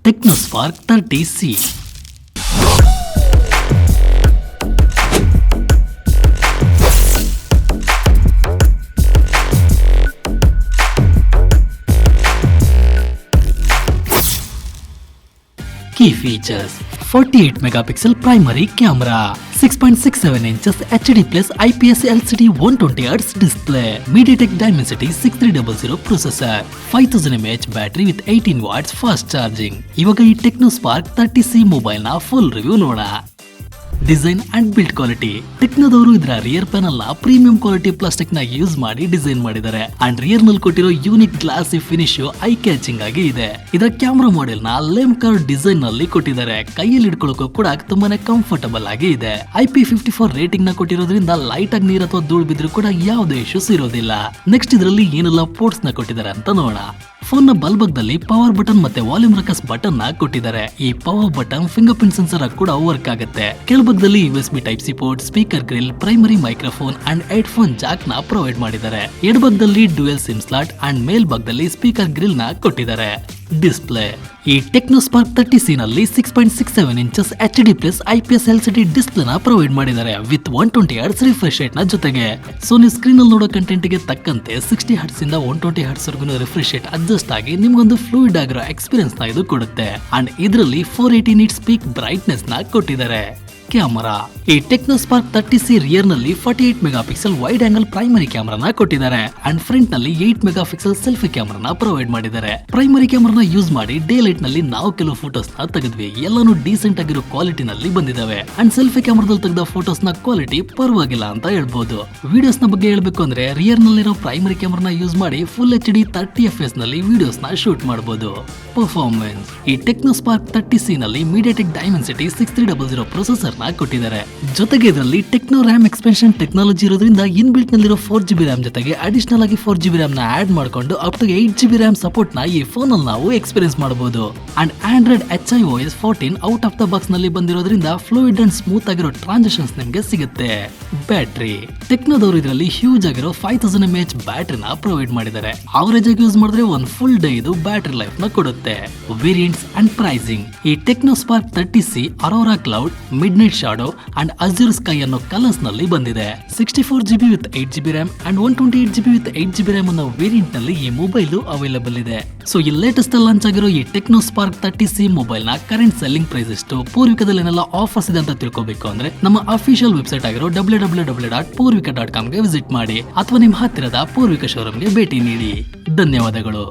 ಟೆಕ್ನೋಸ್ಪಾರ್ಕ್ 30C. Key features: 48 megapixel primary camera, 6.67 inches HD plus IPS LCD 120 Hz display, MediaTek Dimensity 6300 processor, 5000 mAh battery with 18 watts fast charging. ಇವಾಗ ಈ ಟೆಕ್ನೋಸ್ಪಾರ್ಕ್ 30C mobile ನ full review ನೋಡೋಣ. Design and build quality: ಟೆಕ್ನೋದವರು ಇದರ rear panel ನ premium quality plastic ನ use ಮಾಡಿ design ಮಾಡಿದ್ದಾರೆ and rear ನಲ್ಲಿ ಕೊಟ್ಟಿರೋ unique glossy finish I catching ಆಗಿ ಇದೆ. ಇದರ ಕ್ಯಾಮೆರಾ ಮಾಡೆಲ್ ನ ಲೇಮ್ ಕರ್ ಡಿಸೈನ್ ನಲ್ಲಿ ಕೊಟ್ಟಿದ್ದಾರೆ. ಕೈಯಲ್ಲಿ ಹಿಡ್ಕೊಳ್ಳೋಕೆ ಕೂಡ ತುಂಬಾನೇ ಕಂಫರ್ಟಬಲ್ ಆಗಿ ಇದೆ. IP54 ರೇಟಿಂಗ್ ನ ಕೊಟ್ಟಿರೋದ್ರಿಂದ ಲೈಟ್ ಆಗಿ ನೀರು ಅಥವಾ ಧೂಳು ಬಿದ್ರೂ ಕೂಡ ಯಾವುದೇ ಇಶ್ಯೂಸ್ ಇರೋದಿಲ್ಲ. ನೆಕ್ಸ್ಟ್ ಇದರಲ್ಲಿ ಏನೆಲ್ಲ ಪೋರ್ಟ್ಸ್ ನ ಕೊಟ್ಟಿದ್ದಾರೆ ಅಂತ ನೋಡೋಣ. ಫೋನ್ ನ ಬಲ್ಬಾಗದಲ್ಲಿ ಪವರ್ ಬಟನ್ ಮತ್ತೆ ವಾಲ್ಯೂಮ್ ರಕಸ್ ಬಟನ್ ನ ಕೊಟ್ಟಿದ್ದಾರೆ. ಈ power button finger print sensor ಕೂಡ ವರ್ಕ್ ಆಗುತ್ತೆ. ಕೆಳಭಾಗದಲ್ಲಿ USB type C port, speaker grill, primary microphone and headphone Jack ನ ಪ್ರೊವೈಡ್ ಮಾಡಿದ್ದಾರೆ. ಎಡಭಾಗದಲ್ಲಿ ಡ್ಯುಯಲ್ ಸಿಮ್ ಸ್ಲಾಟ್ ಅಂಡ್ ಮೇಲ್ಭಾಗದಲ್ಲಿ ಸ್ಪೀಕರ್ ಗ್ರಿಲ್ ನ ಕೊಟ್ಟಿದ್ದಾರೆ. ಡಿಸ್ಪ್ಲೇ: ಈ ಟೆಕ್ನೋಸ್ಪಾರ್ಕ್ 30C ನಲ್ಲಿ 6.67 inches HD plus IPS LCD display ನ ಪ್ರೊವೈಡ್ ಮಾಡಿದ್ದಾರೆ ವಿತ್ 120 Hz ರಿಫ್ರೆಶ್ ರೇಟ್ ನ ಜೊತೆಗೆ. ಸೊ ನೀವು ಸ್ಕ್ರೀನ್ ಅಲ್ಲಿ ನೋಡೋ ಕಂಟೆಂಟ್ ಗೆ ತಕ್ಕಂತೆ 60 Hz ಇಂದ 120 Hz ವರೆಗೂ ರಿಫ್ರೆಶ್ ರೇಟ್ ಅಡ್ಜಸ್ಟ್ ಆಗಿ ನಿಮ್ಗೊಂದು ಫ್ಲೂಯಿಡ್ ಆಗಿರೋ ಎಕ್ಸ್ಪೀರಿಯನ್ಸ್ ನ ಇದು ಕೊಡುತ್ತೆ. ಅಂಡ್ ಇದರಲ್ಲಿ 480 nits ಪೀಕ್ ಬ್ರೈಟ್ನೆಸ್ ನ ಕೊಟ್ಟಿದ್ದಾರೆ. ಕ್ಯಾಮರಾ: ಈ ಟೆಕ್ನೋಸ್ಪಾರ್ಕ್ 30C ರಿಯರ್ ನಲ್ಲಿ 48 ಮೆಗಾಪಿಕ್ಸೆಲ್ ವೈಡ್ ಆಂಗಲ್ ಪ್ರೈಮರಿ ಕ್ಯಾಮೆರಾನ ಕೊಟ್ಟಿದ್ದಾರೆ ಅಂಡ್ ಫ್ರಂಟ್ ನಲ್ಲಿ 8 ಮೆಗಾಪಿಕ್ಸೆಲ್ ಸೆಲ್ಫಿ ಕ್ಯಾಮೆರಾನ ಪ್ರೊವೈಡ್ ಮಾಡಿದ್ದಾರೆ. ಪ್ರೈಮರಿ ಕ್ಯಾಮೆರಾನ ಯೂಸ್ ಮಾಡಿ ಡೇ ಲೈಟ್ ನಲ್ಲಿ ನಾವು ಕೆಲವು ಫೋಟೋಸ್ ನ ತೆಗೆದ್ವಿ. ಎಲ್ಲಾನು ಡೀಸೆಂಟ್ ಆಗಿರೋ ಕ್ವಾಲಿಟಿ ನಲ್ಲಿ ಬಂದಿದ್ದಾವೆ ಅಂಡ್ ಸೆಲ್ಫಿ ಕ್ಯಾಮೆರಾದಲ್ಲಿ ತೆಗೆದ ಫೋಟೋಸ್ ನ ಕ್ವಾಲಿಟಿ ಪರವಾಗಿಲ್ಲ ಅಂತ ಹೇಳ್ಬೋದು. ವಿಡಿಯೋಸ್ ನ ಬಗ್ಗೆ ಹೇಳ್ಬೇಕು ಅಂದ್ರೆ ರಿಯರ್ ನಲ್ಲಿರೋ ಪ್ರೈಮರಿ ಕ್ಯಾಮೆರಾನ ಯೂಸ್ ಮಾಡಿ ಫುಲ್ HD 30 FPS ನಲ್ಲಿ ವಿಡಿಯೋಸ್ ನ ಶೂಟ್ ಮಾಡಬಹುದು. ಪರ್ಫಾರ್ಮೆನ್ಸ್: ಈ ಟೆಕ್ನೋಸ್ಪಾರ್ಕ್ 30C ನಲ್ಲಿ MediaTek Dimensity 6300 ಪ್ರೊಸೆಸರ್ ಕೊಟ್ಟಿದ್ದಾರೆ. ಜೊತೆಗೆ ಇದರಲ್ಲಿ ಟೆಕ್ನೋ ರ್ಯಾಮ್ ಎಕ್ಸ್ಪೆನ್ಷನ್ ಟೆಕ್ನಾಲಜಿ ಇರೋದ್ರಿಂದ ಇನ್ ಬಿಲ್ಟ್ ನಲ್ಲಿರೋ 4GB ರ್ಯಾಮ್ ಜೊತೆಗೆ ಅಡಿಷನಲ್ ಆಗಿ 4GB ರ್ಯಾಮ್ ನ ಆಡ್ ಮಾಡಿಕೊಂಡು up to 8GB RAM support ನ ಈ ಫೋನ್ ಅಲ್ಲಿ ನಾವು ಎಕ್ಸ್ಪೀರಿಯನ್ಸ್ ಮಾಡಬಹುದು. And Android HiOS 14 out of the box ನಲ್ಲಿ ಬಂದಿರೋದ್ರಿಂದ ಫ್ಲೂಯಿಡ್ ಅಂಡ್ ಸ್ಮೂತ್ ಆಗಿರೋ ಟ್ರಾನ್ಸಾಕ್ಷನ್ಸ್ ನಿಮಗೆ ಸಿಗುತ್ತೆ. ಬ್ಯಾಟರಿ: ಟೆಕ್ನೋದವರು ಇದರಲ್ಲಿ ಹ್ಯೂಜ್ ಆಗಿರೋ 5000 mAh ಬ್ಯಾಟರಿ ನ ಪ್ರೊವೈಡ್ ಮಾಡಿದ್ದಾರೆ. ಅವರೇಜ್ ಆಗಿ ಯೂಸ್ ಮಾಡಿದ್ರೆ ಒಂದು ಫುಲ್ ಡೇ ಇದು ಬ್ಯಾಟರಿ ಲೈಫ್ ನ ಕೊಡುತ್ತೆ. ವೇರಿಯಂಟ್ಸ್ ಅಂಡ್ ಪ್ರೈಸಿಂಗ್: ಈ ಟೆಕ್ನೋಸ್ಪಾರ್ಕ್ 30C Arora cloud, mid night shadow and Azure sky ಅನ್ನೋ ಕಲರ್ಸ್ ನಲ್ಲಿ ಬಂದಿದೆ. 64GB with 8GB RAM and 128GB with 8GB RAM ಅನ್ನೋ ವೇರಿಯಂಟ್ ನಲ್ಲಿ ಈ ಮೊಬೈಲ್ ಅವೈಲೇಬಲ್ ಇದೆ. ಸೊ ಈ ಲೇಟೆಸ್ಟ್ ಲಾಂಚ್ ಆಗಿರೋ ಈ ಟೆಕ್ನೋಸ್ಪಾರ್ಕ್ 30C ಮೊಬೈಲ್ ನ ಕರೆಂಟ್ ಸೆಲ್ಲಿಂಗ್ ಪ್ರೈಸ್ ಎಷ್ಟು, ಪೂರ್ವಿಕದಲ್ಲಿ ಏನೆಲ್ಲ ಆಫರ್ಸ್ ಇದೆ ಅಂತ ತಿಳ್ಕೋಬೇಕು ಅಂದ್ರೆ ನಮ್ಮ ಅಫಿಷಿಯಲ್ ವೆಬ್ಸೈಟ್ ಆಗಿರೋ www.purvika.com ಗೆ ವಿಸಿಟ್ ಮಾಡಿ ಅಥವಾ ನಿಮ್ಮ ಹತ್ತಿರದ ಪೂರ್ವಿಕ ಶೋರೂಮ್ ಗೆ ಭೇಟಿ ನೀಡಿ. ಧನ್ಯವಾದಗಳು.